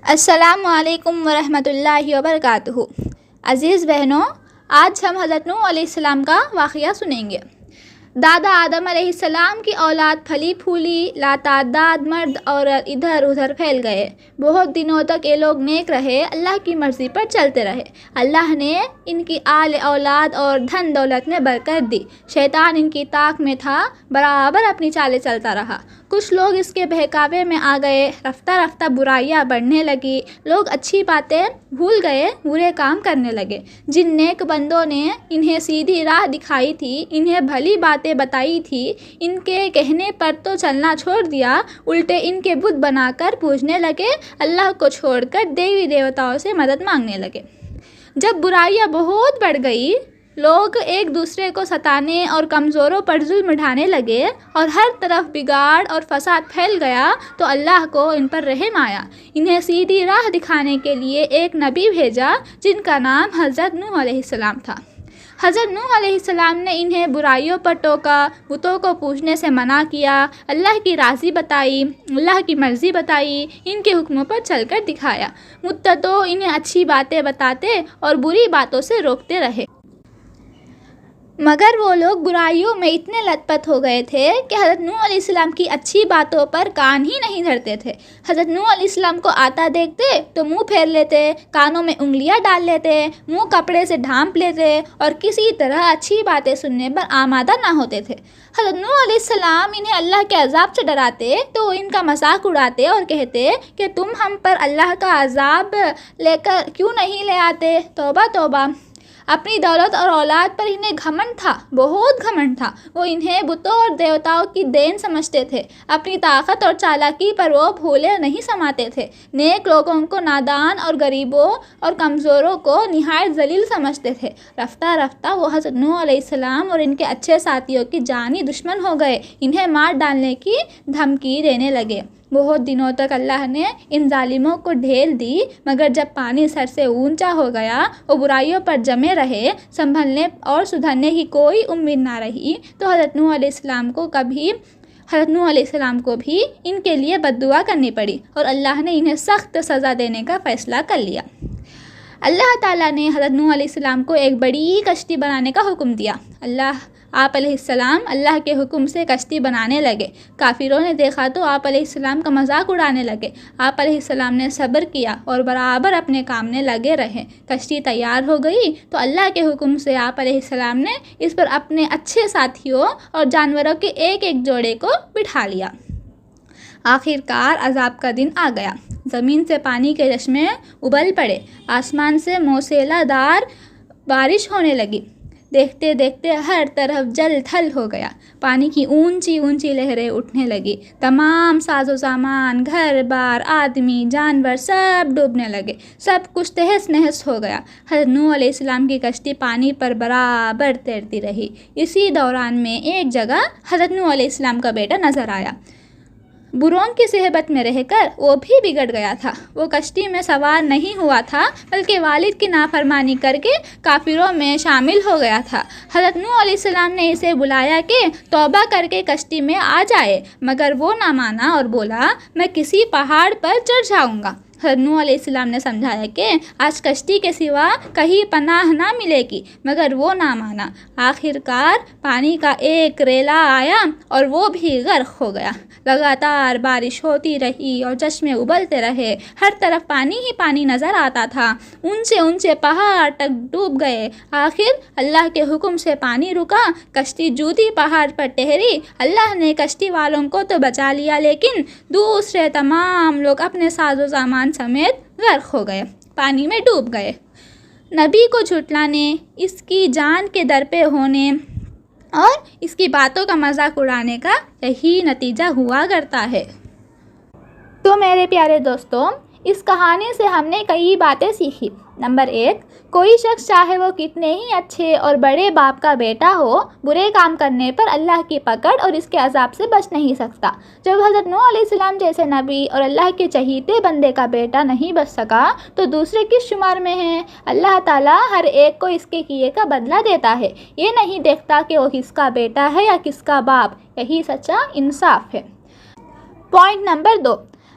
अस्सलामुअलैकुम वरहमतुल्लाहि वबरकातुहू। अज़ीज़ बहनों, आज हम हज़रत नूह अलैहिस्सलाम का वाक़या सुनेंगे। दादा आदम अलैहिस्सलाम की औलाद फली फूली लातादाद मर्द औरत इधर उधर फैल गए। बहुत दिनों तक ये लोग नेक रहे, अल्लाह की मर्ज़ी पर चलते रहे। अल्लाह ने इनकी आल औलाद और धन दौलत में बरकत दी। शैतान इनकी ताक में था, बराबर अपनी चालें चलता रहा। कुछ लोग इसके बहकावे में आ गए। रफ्ता रफ्ता बुराइयां बढ़ने लगी। लोग अच्छी बातें भूल गए, बुरे काम करने लगे। जिन नेक बंदों ने इन्हें सीधी राह दिखाई थी, इन्हें भली बातें बताई थी, इनके कहने पर तो चलना छोड़ दिया, उल्टे इनके बुत बनाकर पूजने लगे। अल्लाह को छोड़कर देवी देवताओं से मदद मांगने लगे। जब बुराइयां बहुत बढ़ गई, लोग एक दूसरे को सताने और कमज़ोरों पर जुल्म ढाने लगे और हर तरफ बिगाड़ और फसाद फैल गया, तो अल्लाह को इन पर रहम आया। इन्हें सीधी राह दिखाने के लिए एक नबी भेजा, जिनका नाम हज़रत नूह अलैहिस्सलाम था। हज़रत नूह अलैहिस्सलाम ने इन्हें बुराइयों पर टोका, बुतों को पूजने से मना किया, अल्लाह की राज़ी बताई, अल्लाह की मर्ज़ी बताई, इनके हुक्मों पर चलकर दिखाया। मुद्दतों इन्हें अच्छी बातें बताते और बुरी बातों से रोकते रहे। मगर वो लोग बुराइयों में इतने लतपत हो गए थे कि हज़रत नूह अलैहिस्सलाम की अच्छी बातों पर कान ही नहीं धरते थे। हज़रत नूह अलैहिस्सलाम को आता देखते तो मुंह फेर लेते, कानों में उंगलियां डाल लेते, मुंह कपड़े से ढांप लेते और किसी तरह अच्छी बातें सुनने पर आमादा ना होते थे। हज़रत नूह अलैहिस्सलाम इन्हें अल्लाह के अज़ाब से डराते तो वो इनका मजाक उड़ाते और कहते कि तुम हम पर अल्लाह का अज़ाब लेकर क्यों नहीं ले आते। तौबा तौबा। अपनी दौलत और औलाद पर इन्हें घमंड था, बहुत घमंड था। वो इन्हें बुतों और देवताओं की देन समझते थे। अपनी ताकत और चालाकी पर वो भूले नहीं समाते थे। नेक लोगों को नादान और गरीबों और कमज़ोरों को निहायत जलील समझते थे। रफ्ता रफ्ता वो हज़रत नूह अलैहिस्सलाम और इनके अच्छे साथियों की जानी दुश्मन हो गए। इन्हें मार डालने की धमकी देने लगे। बहुत दिनों तक अल्लाह ने इन जालिमों को ढेल दी, मगर जब पानी सर से ऊंचा हो गया, वो बुराइयों पर जमे रहे, संभलने और सुधरने की कोई उम्मीद ना रही, तो हज़रत नूह अलैहिस्सलाम को भी इनके लिए बद्दुआ करनी पड़ी और अल्लाह ने इन्हें सख्त सज़ा देने का फ़ैसला कर लिया। अल्लाह ताला ने हज़रत नूह अलैहिस्सलाम को एक बड़ी कश्ती बनाने का हुक्म दिया। आप अलैहिस्सलाम अल्लाह के हुक्म से कश्ती बनाने लगे। काफिरों ने देखा तो आप अलैहिस्सलाम का मजाक उड़ाने लगे। आप अलैहिस्सलाम ने सब्र किया और बराबर अपने काम में लगे रहे। कश्ती तैयार हो गई तो अल्लाह के हुक्म से आप अलैहिस्सलाम ने इस पर अपने अच्छे साथियों और जानवरों के एक एक जोड़े को बिठा लिया। आखिरकार अज़ाब का दिन आ गया। ज़मीन से पानी के चश्मे उबल पड़े, आसमान से मूसलाधार बारिश होने लगी। देखते देखते हर तरफ जल थल हो गया। पानी की ऊंची ऊंची लहरें उठने लगी। तमाम साजो सामान, घर बार, आदमी, जानवर सब डूबने लगे। सब कुछ तहस नहस हो गया। हज़रत नूह अलैहिस्सलाम की कश्ती पानी पर बराबर तैरती रही। इसी दौरान में एक जगह हज़रत नूह अलैहिस्सलाम का बेटा नज़र आया। बुरों की सहबत में रहकर वो भी बिगड़ गया था। वो कश्ती में सवार नहीं हुआ था, बल्कि वालिद की नाफरमानी करके काफिरों में शामिल हो गया था। हज़रत नूह अलैहिस्सलाम ने इसे बुलाया कि तौबा करके कश्ती में आ जाए, मगर वो ना माना और बोला, मैं किसी पहाड़ पर चढ़ जाऊँगा। हज़रत नूह अलैहिस्सलाम ने समझाया कि आज कश्ती के सिवा कहीं पनाह ना मिलेगी, मगर वो ना माना। आखिरकार पानी का एक रेला आया और वो भी गर्क हो गया। लगातार बारिश होती रही और चश्मे उबलते रहे। हर तरफ पानी ही पानी नज़र आता था। ऊंचे ऊंचे पहाड़ तक डूब गए। आखिर अल्लाह के हुक्म से पानी रुका। कश्ती जूदी पहाड़ पर ठहरी। अल्लाह ने कश्ती वालों को तो बचा लिया, लेकिन दूसरे तमाम लोग अपने साजो सामान समेत गर्क हो गए, पानी में डूब गए। नबी को झुटलाने, इसकी जान के दर पे होने और इसकी बातों का मजाक उड़ाने का यही नतीजा हुआ करता है। तो मेरे प्यारे दोस्तों, इस कहानी से हमने कई बातें सीखी। नंबर 1, कोई शख्स चाहे वो कितने ही अच्छे और बड़े बाप का बेटा हो, बुरे काम करने पर अल्लाह की पकड़ और इसके अजाब से बच नहीं सकता। जब हज़रत नूह अलैहिस्सलाम जैसे नबी और अल्लाह के चहीते बंदे का बेटा नहीं बच सका, तो दूसरे किस शुमार में हैं? अल्लाह ताला हर एक को इसके किए का बदला देता है। ये नहीं देखता कि वो किसका बेटा है या किसका बाप। यही सच्चा इंसाफ है। पॉइंट नंबर 2,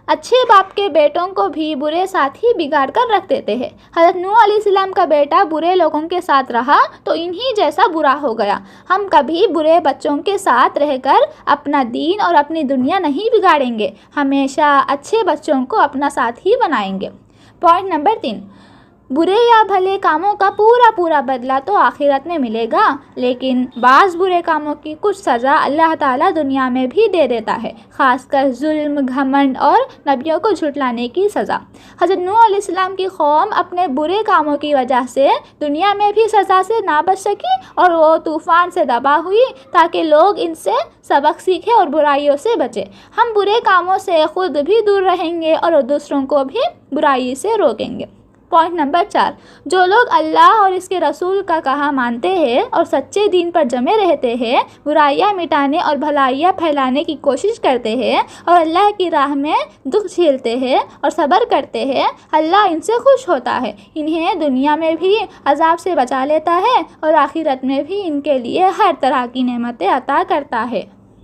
अच्छे बाप के बेटों को भी बुरे साथी बिगाड़ कर रख देते हैं। हज़रत नूह अलैहिस्सलाम का बेटा बुरे लोगों के साथ रहा तो इन्हीं जैसा बुरा हो गया। हम कभी बुरे बच्चों के साथ रहकर अपना दीन और अपनी दुनिया नहीं बिगाड़ेंगे, हमेशा अच्छे बच्चों को अपना साथी बनाएंगे। पॉइंट नंबर 3, बुरे या भले कामों का पूरा बदला तो आखिरत में मिलेगा, लेकिन बाज़ बुरे कामों की कुछ सज़ा अल्लाह ताला दुनिया में भी दे देता है, ख़ासकर जुल्म, घमंड और नबियों को झुठलाने की सज़ा। हज़रत नूह अलैहिस्सलाम की कौम अपने बुरे कामों की वजह से दुनिया में भी सज़ा से ना बच सकी और वो तूफ़ान से दबा हुई ताकि लोग इनसे सबक सीखें और बुराइयों से बचें। हम बुरे कामों से ख़ुद भी दूर रहेंगे और दूसरों को भी बुराई से रोकेंगे। पॉइंट नंबर 4, जो लोग अल्लाह और इसके रसूल का कहा मानते हैं और सच्चे दीन पर जमे रहते हैं, बुराइयां मिटाने और भलाइयां फैलाने की कोशिश करते हैं और अल्लाह की राह में दुख झेलते हैं और सब्र करते हैं, अल्लाह इनसे खुश होता है, इन्हें दुनिया में भी अजाब से बचा लेता है और आखिरत में भी इनके लिए हर तरह की नेमतें अता करता है।